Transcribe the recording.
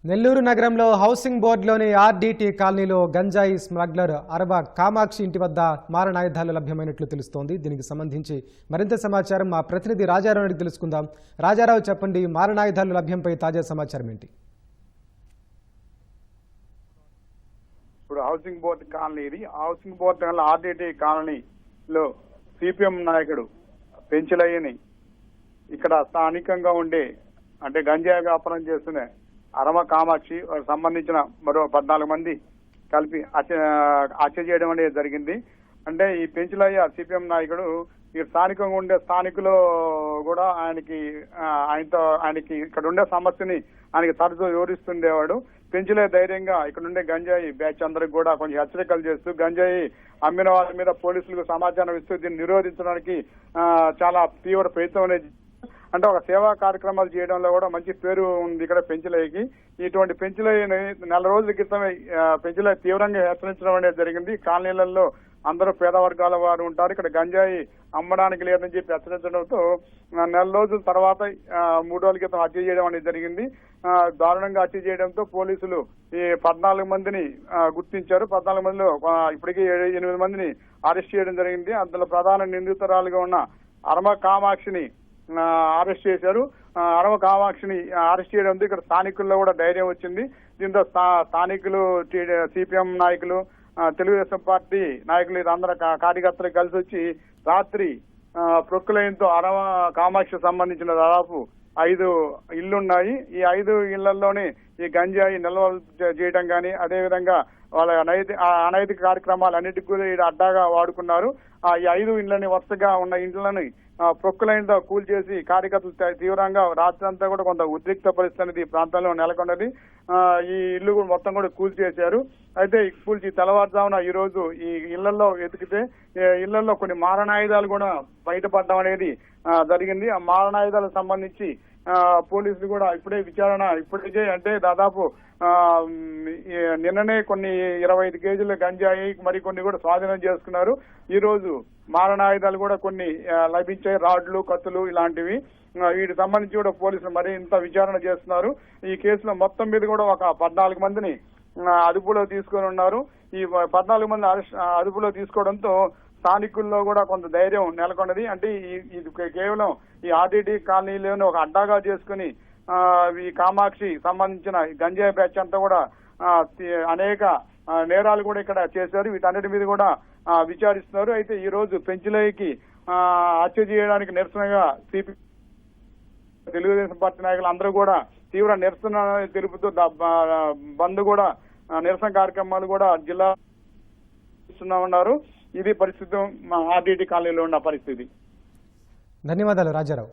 నెల్లూరు నగరంలో housing బోర్డులోని RDT కాలనీలో గంజాయి స్మగ్లర్ అరవ కామాక్షి ఇంటి వద్ద మారణాయుధాలు లభ్యమైనట్లు తెలుస్తోంది. దీనికి సంబంధించి మరింత సమాచారం మా ప్రతినిధి రాజారావు అడిగి తెలుసుకుందాం. రాజారావు, చెప్పండి, మారణాయుధాలు లభ్యంపై తాజా సమాచారం ఏంటి? ఇప్పుడు హౌసింగ్ బోర్డు కాలనీ, ఇది హౌసింగ్ బోర్డు ఆర్డీటీ కాలనీలో సిపిఎం నాయకుడు పెంచులయ్యని ఇక్కడ స్థానికంగా ఉండే అంటే గంజాయి వ్యాపారం చేస్తున్న అరవ కామాక్షి సంబంధించిన మరో 14 మంది కలిపి హత్య చేయడం అనేది జరిగింది. అంటే ఈ పెంచులయ్య సిపిఎం నాయకుడు ఈ స్థానికంగా ఉండే స్థానికులు కూడా ఆయనకి ఇక్కడ ఉండే సమస్యని ఆయనకి తరచూ వివరిస్తుండేవాడు. పెంచులయ్య ధైర్యంగా ఇక్కడ ఉండే గంజాయి బ్యాచ్ అందరికి కూడా కొంచెం హెచ్చరికలు చేస్తూ గంజాయి అమ్మిన వాళ్ళ మీద పోలీసులకు సమాచారం ఇస్తూ దీన్ని నిరోధించడానికి చాలా తీవ్ర ప్రయత్నం అనేది, అంటే ఒక సేవా కార్యక్రమాలు చేయడంలో కూడా మంచి పేరు ఉంది ఇక్కడ పెంచులయ్యకి. ఇటువంటి పెంచులయ్యని నెల రోజుల క్రితమే పెంచులయ్య తీవ్రంగా హెచ్చరించడం అనేది జరిగింది. కాలనీలలో అందరూ పేద వర్గాల వారు ఉంటారు, ఇక్కడ గంజాయి అమ్మడానికి లేదని చెప్పి హెచ్చరించడంతో నెల రోజుల తర్వాత 3 రోజుల క్రితం హత్య చేయడం అనేది జరిగింది. దారుణంగా హత్య చేయడంతో పోలీసులు ఈ 14 మందిని గుర్తించారు. 14 మందిలో ఇప్పటికీ 8 మందిని అరెస్ట్ చేయడం జరిగింది. అందులో ప్రధాన నిందితురాలుగా ఉన్న అరవ కామాక్షిని అరెస్ట్ చేశారు. అరవ కామాక్షిని అరెస్ట్ చేయడంతో ఇక్కడ స్థానికుల్లో కూడా ధైర్యం వచ్చింది. దీంతో స్థానికులు, సిపిఎం నాయకులు, తెలుగుదేశం పార్టీ నాయకులు అందరూ కార్యకర్తలు కలిసి వచ్చి రాత్రి ప్రొక్కులైన్తో అరవ కామాక్షి సంబంధించిన దాదాపు 5 ఇళ్లున్నాయి. ఈ 5 ఇళ్లలోనే ఈ గంజాయి నిల్వ చేయడం కానీ, అదేవిధంగా వాళ్ళ అనైతిక కార్యక్రమాలు అన్నిటికీ కూడా అడ్డాగా వాడుకున్నారు. ఈ 5 ఇళ్లని వరుసగా ఉన్న ఇండ్లని ప్రొక్కులైన్తో కూల్చేసి కార్యకర్తలు తీవ్రంగా రాత్రి అంతా కూడా కొంత ఉద్రిక్త పరిస్థితి అనేది ఈ ప్రాంతంలో నెలకొన్నది. ఈ ఇల్లు కూడా మొత్తం కూడా కూల్చేశారు. అయితే కూల్చి తెల్లవారుజామున ఈ రోజు ఈ ఇళ్లలో వెతికితే ఇళ్లలో కొన్ని మారణాయుధాలు కూడా బయటపడడం అనేది జరిగింది. ఆ మారణాయుధాలకు సంబంధించి పోలీసులు కూడా ఇప్పటికే అంటే దాదాపు నిన్ననే కొన్ని 25 కేజీల గంజాయి మరికొన్ని కూడా స్వాధీనం చేసుకున్నారు. ఈ రోజు మారణాయుధాలు కూడా కొన్ని లభించాయి, రాడ్లు, కత్తులు ఇలాంటివి. వీటికి సంబంధించి కూడా పోలీసులు మరింత విచారణ చేస్తున్నారు. ఈ కేసులో మొత్తం మీద కూడా ఒక 14 మందిని అదుపులో తీసుకొని ఉన్నారు. ఈ 14 మంది అదుపులో తీసుకోవడంతో స్థానికుల్లో కూడా కొంత ధైర్యం నెలకొన్నది. అంటే ఇది కేవలం ఈ ఆర్డీటీ కాలనీలోనే ఒక అడ్డాగా చేసుకుని ఈ కామాక్షి సంబంధించిన గంజాయి బ్యాచ్ అంతా కూడా అనేక నేరాలు కూడా ఇక్కడ చేశారు. వీటన్నిటి మీద కూడా విచారిస్తున్నారు. అయితే ఈ రోజు పెంచులయ్యకి హత్య చేయడానికి నిరసనగా తెలుగుదేశం పార్టీ నాయకులు అందరూ కూడా తీవ్ర నిరసన తెలుపుతూ బంద్ కూడా నిరసన కార్యక్రమాలు కూడా జిల్లా ఉన్నారు. ఇది పరిస్థితి ఆర్డీటీ కాలనీలో ఉన్న పరిస్థితి. ధన్యవాదాలు రాజారావు.